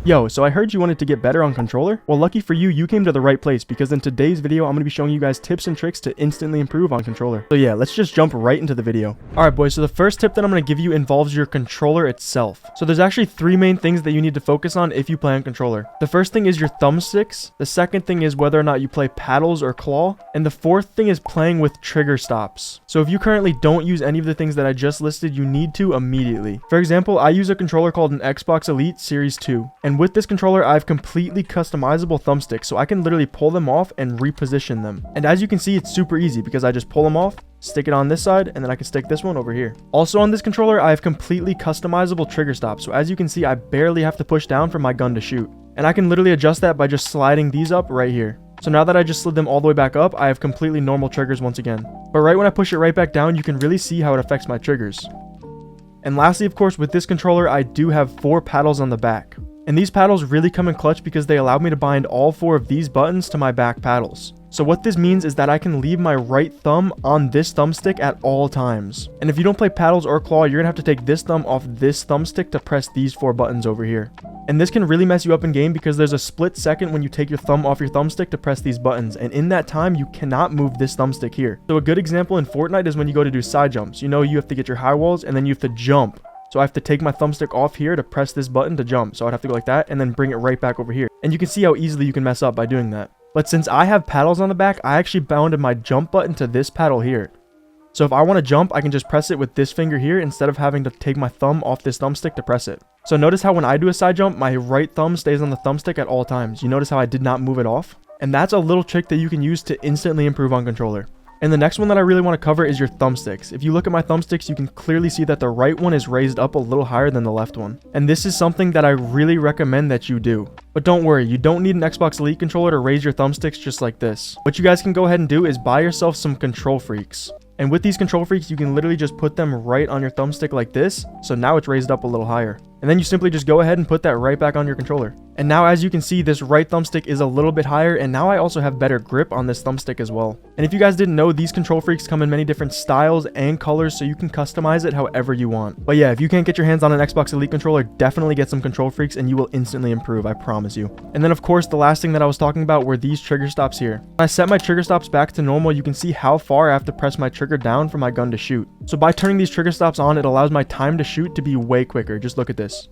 Yo, so I heard you wanted to get better on controller? Well, lucky for you, you came to the right place because in today's video, I'm going to be showing you guys tips and tricks to instantly improve on controller. So yeah, let's just jump right into the video. Alright boys, so the first tip that I'm going to give you involves your controller itself. So there's actually three main things that you need to focus on if you play on controller. The first thing is your thumbsticks. The second thing is whether or not you play paddles or claw. And the fourth thing is playing with trigger stops. So if you currently don't use any of the things that I just listed, you need to immediately. For example, I use a controller called an Xbox Elite Series 2. And with this controller, I have completely customizable thumbsticks, so I can literally pull them off and reposition them. And as you can see, it's super easy because I just pull them off, stick it on this side, and then I can stick this one over here. Also on this controller, I have completely customizable trigger stops. So as you can see, I barely have to push down for my gun to shoot. And I can literally adjust that by just sliding these up right here. So now that I just slid them all the way back up, I have completely normal triggers once again. But right when I push it right back down, you can really see how it affects my triggers. And lastly, of course, with this controller, I do have 4 paddles on the back. And these paddles really come in clutch because they allow me to bind all 4 of these buttons to my back paddles. So what this means is that I can leave my right thumb on this thumbstick at all times. And if you don't play paddles or claw, you're gonna have to take this thumb off this thumbstick to press these 4 buttons over here. And this can really mess you up in game because there's a split second when you take your thumb off your thumbstick to press these buttons. And in that time, you cannot move this thumbstick here. So a good example in Fortnite is when you go to do side jumps. You know, you have to get your high walls and then you have to jump. So I have to take my thumbstick off here to press this button to jump. So I'd have to go like that and then bring it right back over here. And you can see how easily you can mess up by doing that. But since I have paddles on the back, I actually bounded my jump button to this paddle here. So if I want to jump, I can just press it with this finger here instead of having to take my thumb off this thumbstick to press it. So notice how when I do a side jump, my right thumb stays on the thumbstick at all times. You notice how I did not move it off? And that's a little trick that you can use to instantly improve on controller. And the next one that I really want to cover is your thumbsticks. If you look at my thumbsticks, you can clearly see that the right one is raised up a little higher than the left one. And this is something that I really recommend that you do. But don't worry, you don't need an Xbox Elite controller to raise your thumbsticks just like this. What you guys can go ahead and do is buy yourself some control freaks. And with these control freaks, you can literally just put them right on your thumbstick like this. So now it's raised up a little higher. And then you simply just go ahead and put that right back on your controller. And now as you can see, this right thumbstick is a little bit higher, and now I also have better grip on this thumbstick as well. And if you guys didn't know, these control freaks come in many different styles and colors, so you can customize it however you want. But yeah, if you can't get your hands on an Xbox Elite controller, definitely get some control freaks and you will instantly improve, I promise you. And then of course, the last thing that I was talking about were these trigger stops here. When I set my trigger stops back to normal, you can see how far I have to press my trigger down for my gun to shoot. So by turning these trigger stops on, it allows my time to shoot to be way quicker. Just look at this.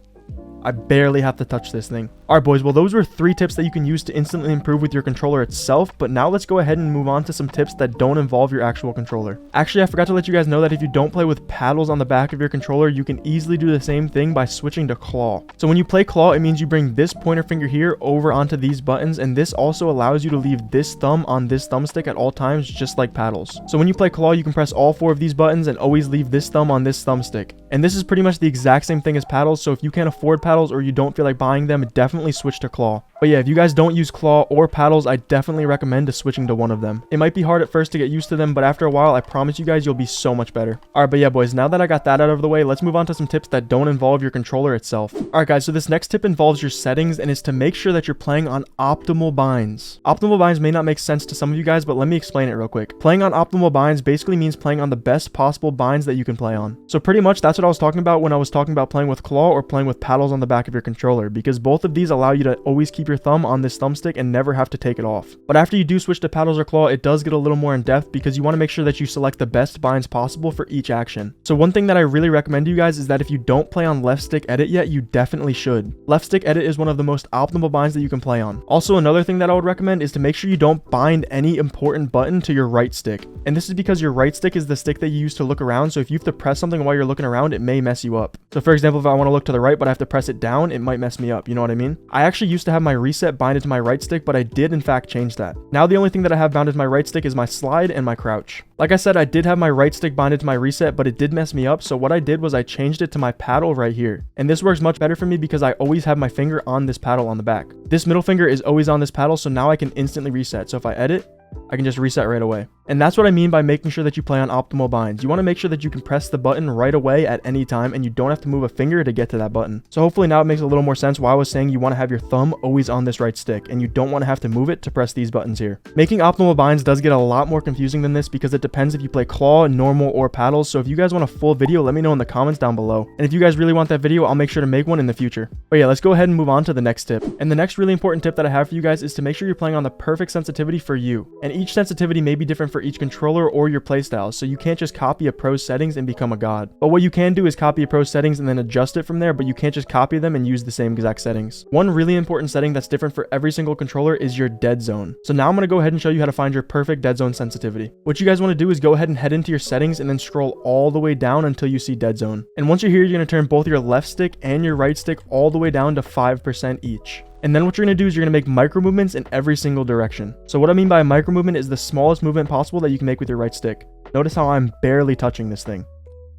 I barely have to touch this thing. Alright boys, well those were 3 tips that you can use to instantly improve with your controller itself, but now let's go ahead and move on to some tips that don't involve your actual controller. Actually, I forgot to let you guys know that if you don't play with paddles on the back of your controller, you can easily do the same thing by switching to claw. So when you play claw, it means you bring this pointer finger here over onto these buttons, and this also allows you to leave this thumb on this thumbstick at all times, just like paddles. So when you play claw, you can press all 4 of these buttons and always leave this thumb on this thumbstick. And this is pretty much the exact same thing as paddles, so if you can't afford paddles or you don't feel like buying them, definitely switch to claw. But yeah, if you guys don't use claw or paddles, I definitely recommend switching to one of them. It might be hard at first to get used to them, but after a while, I promise you guys, you'll be so much better. Alright, but yeah boys, now that I got that out of the way, let's move on to some tips that don't involve your controller itself. Alright guys, so this next tip involves your settings, and is to make sure that you're playing on optimal binds. Optimal binds may not make sense to some of you guys, but let me explain it real quick. Playing on optimal binds basically means playing on the best possible binds that you can play on. So pretty much that's what I was talking about when I was talking about playing with claw or playing with paddles on the back of your controller, because both of these allow you to always keep your thumb on this thumbstick and never have to take it off. But after you do switch to paddles or claw, it does get a little more in depth because you want to make sure that you select the best binds possible for each action. So one thing that I really recommend to you guys is that if you don't play on left stick edit yet, you definitely should. Left stick edit is one of the most optimal binds that you can play on. Also, another thing that I would recommend is to make sure you don't bind any important button to your right stick. And this is because your right stick is the stick that you use to look around, so if you have to press something while you're looking around, it may mess you up. So for example, if I want to look to the right but I have to press it down, it might mess me up, you know what I mean? I actually used to have my reset binded to my right stick, but I did in fact change that. Now the only thing that I have bounded to my right stick is my slide and my crouch. Like I said, I did have my right stick binded to my reset, but it did mess me up, so what I did was I changed it to my paddle right here. And this works much better for me because I always have my finger on this paddle on the back. This middle finger is always on this paddle, so now I can instantly reset. So if I edit, I can just reset right away. And that's what I mean by making sure that you play on optimal binds. You want to make sure that you can press the button right away at any time and you don't have to move a finger to get to that button. So hopefully now it makes a little more sense why I was saying you want to have your thumb always on this right stick and you don't want to have to move it to press these buttons here. Making optimal binds does get a lot more confusing than this because it depends if you play claw, normal, or paddles. So if you guys want a full video, let me know in the comments down below. And if you guys really want that video, I'll make sure to make one in the future. But yeah, let's go ahead and move on to the next tip. And the next really important tip that I have for you guys is to make sure you're playing on the perfect sensitivity for you. And each sensitivity may be different for each controller or your playstyle, so you can't just copy a pro's settings and become a god. But what you can do is copy a pro's settings and then adjust it from there, but you can't just copy them and use the same exact settings. One really important setting that's different for every single controller is your dead zone. So now I'm going to go ahead and show you how to find your perfect dead zone sensitivity. What you guys want to do is go ahead and head into your settings and then scroll all the way down until you see dead zone. And once you're here, you're going to turn both your left stick and your right stick all the way down to 5% each. And then what you're going to do is you're going to make micro movements in every single direction. So what I mean by a micro movement is the smallest movement possible that you can make with your right stick. Notice how I'm barely touching this thing.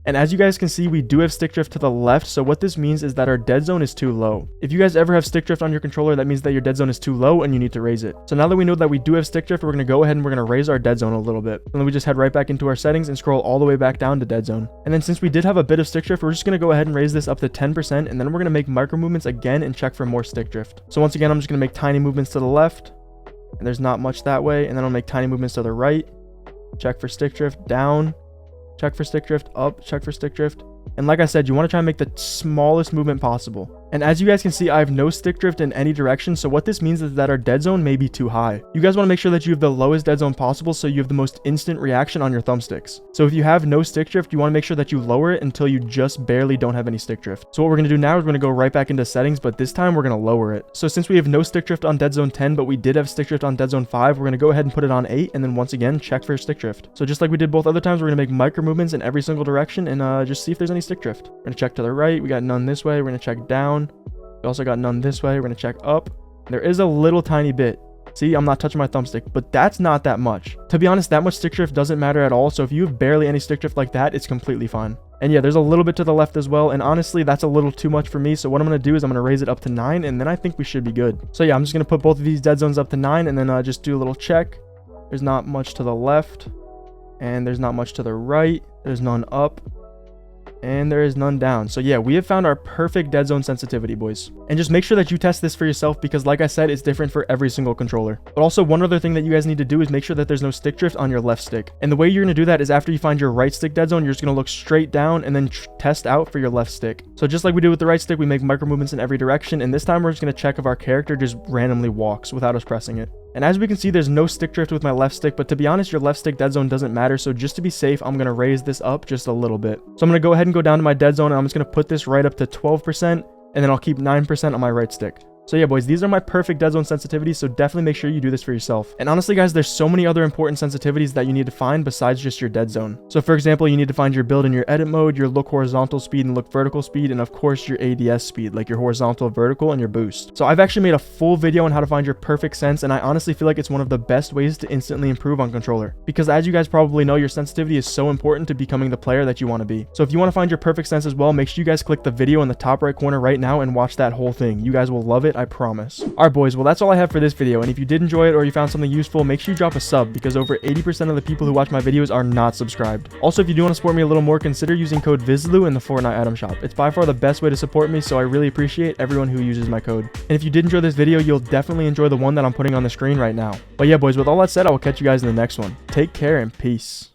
And as you guys can see, we do have stick drift to the left, so what this means is that our dead zone is too low. If you guys ever have stick drift on your controller, that means that your dead zone is too low and you need to raise it. So now that we know that we do have stick drift, we're going to go ahead and we're going to raise our dead zone a little bit. And then we just head right back into our settings and scroll all the way back down to dead zone. And then since we did have a bit of stick drift, we're just going to go ahead and raise this up to 10%, and then we're going to make micro movements again and check for more stick drift. So once again, I'm just going to make tiny movements to the left, and there's not much that way, and then I'll make tiny movements to the right, check for stick drift, down, check for stick drift, up, check for stick drift. And like I said, you want to try and make the smallest movement possible. And as you guys can see, I have no stick drift in any direction. So what this means is that our dead zone may be too high. You guys want to make sure that you have the lowest dead zone possible so you have the most instant reaction on your thumbsticks. So if you have no stick drift, you want to make sure that you lower it until you just barely don't have any stick drift. So what we're going to do now is we're going to go right back into settings, but this time we're going to lower it. So since we have no stick drift on dead zone 10, but we did have stick drift on dead zone 5, we're going to go ahead and put it on 8, and then once again, check for stick drift. So just like we did both other times, we're going to make micro movements in every single direction and just see if there's any stick drift. We're going to check to the right. We got none this way. We're going to check down. We also got none this way. We're going to check up. There is a little tiny bit. See, I'm not touching my thumbstick, but that's not that much. To be honest, that much stick drift doesn't matter at all. So if you have barely any stick drift like that, it's completely fine. And yeah, there's a little bit to the left as well. And honestly, that's a little too much for me. So what I'm going to do is I'm going to raise it up to 9, and then I think we should be good. So yeah, I'm just going to put both of these dead zones up to 9, and then just do a little check. There's not much to the left, and there's not much to the right. There's none up, and there is none down. So yeah, we have found our perfect dead zone sensitivity, boys. And just make sure that you test this for yourself because like I said, it's different for every single controller. But also one other thing that you guys need to do is make sure that there's no stick drift on your left stick. And the way you're going to do that is after you find your right stick dead zone, you're just going to look straight down and then test out for your left stick. So just like we did with the right stick, we make micro movements in every direction. And this time we're just going to check if our character just randomly walks without us pressing it. And as we can see, there's no stick drift with my left stick, but to be honest, your left stick dead zone doesn't matter. So just to be safe, I'm going to raise this up just a little bit. So I'm going to go ahead and go down to my dead zone, and I'm just going to put this right up to 12%, and then I'll keep 9% on my right stick. So yeah, boys, these are my perfect dead zone sensitivities, so definitely make sure you do this for yourself. And honestly, guys, there's so many other important sensitivities that you need to find besides just your dead zone. So for example, you need to find your build in your edit mode, your look horizontal speed and look vertical speed, and of course your ADS speed, like your horizontal, vertical, and your boost. So I've actually made a full video on how to find your perfect sense, and I honestly feel like it's one of the best ways to instantly improve on controller. Because as you guys probably know, your sensitivity is so important to becoming the player that you want to be. So if you want to find your perfect sense as well, make sure you guys click the video in the top right corner right now and watch that whole thing. You guys will love it, I promise. Alright boys, well that's all I have for this video, and if you did enjoy it or you found something useful, make sure you drop a sub because over 80% of the people who watch my videos are not subscribed. Also, if you do want to support me a little more, consider using code Vizeloo in the Fortnite item shop. It's by far the best way to support me, so I really appreciate everyone who uses my code. And if you did enjoy this video, you'll definitely enjoy the one that I'm putting on the screen right now. But yeah boys, with all that said, I will catch you guys in the next one. Take care and peace.